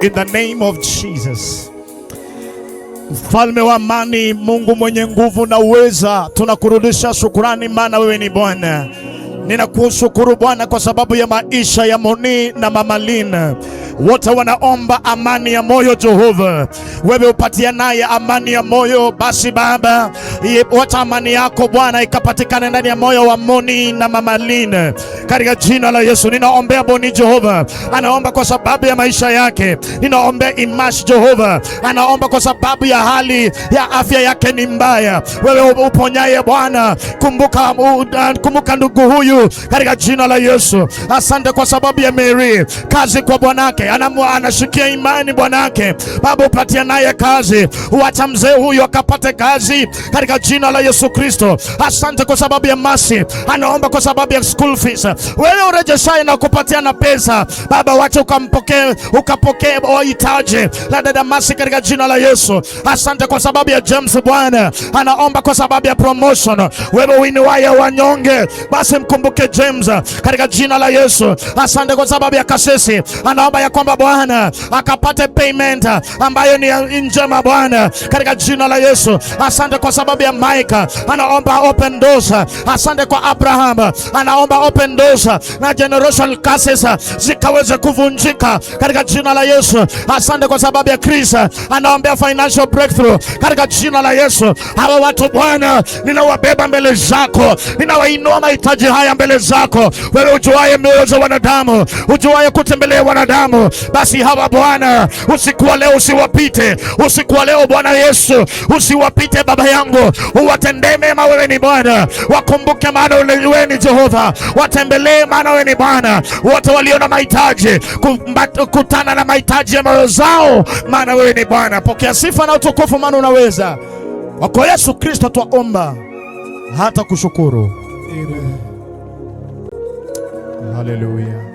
In the name of Jesus. Mfalme wa amani, Mungu mwenye nguvu na uweza, tunakurudisha shukrani, maana wewe ni Bwana. Ninakushukuru Bwana kwa sababu ya maisha ya Moni na Mama Lynn. Wote wanaomba amani ya moyo Jehova. Wewe upatia naye amani ya moyo. Basi Baba, wacha amani yako Bwana ikapatikane ndani ya moyo wa Moni na Mama Lynn. Katika jina la Yesu ninaombea Boni Jehova. Anaomba kwa sababu ya maisha yake. Ninaombea Imash Jehova. Anaomba kwa sababu ya hali ya afya yake ni mbaya. Wewe uponyaye Bwana. Kumbuka ndugu huyu katika jina la Yesu. Asante kwa sababu ya Mary. Kazi kwa bwanake. Anashikia imani bwanake. Baba upatia naye kazi. Wacha mzee huyu akapate kazi katika jina la Yesu Kristo. Asante kwa sababu ya Masi. Anaomba kwa sababu ya school fees. Wewe urejeshaye na kupatia na pesa. Baba wacha ukapokee uhitaji la dada Masi katika jina la Yesu. Asante kwa sababu ya James Bwana. Anaomba kwa sababu ya promotion. Wewe uinuaye wanyonge. Basi mkumbuke James katika jina la Yesu. Asante kwa sababu ya Kasesi. Anaomba ya kwamba Bwana akapate payment ambayo ni njema Bwana katika jina la Yesu. Asante kwa sababu ya Mike. Anaomba open doors. Asante kwa Abraham. Anaomba open doors na generational curses zikaweze kuvunjika katika jina la Yesu. Asante kwa sababu ya Chris. Anaombea financial breakthrough katika jina la Yesu. Hawa watu Bwana ninawabeba mbele zako. Ninawainua mahitaji haya mbele zako. Wewe ujuaye mioyo za wanadamu, ujuaye kutembelea wanadamu. Basi hawa Bwana usiku wa leo usiwapite. Usiku wa leo Bwana Yesu usiwapite Baba yangu. Uwatendee mema, wewe ni Bwana. Wakumbuke maana wewe ni Jehova. Watembelee maana wewe ni Bwana. Wote walio na mahitaji kutana na mahitaji ya moyo zao, maana wewe ni Bwana. Pokea sifa na utukufu, maana unaweza. Kwa Yesu Kristo twaomba hata kushukuru. Amen. Hallelujah.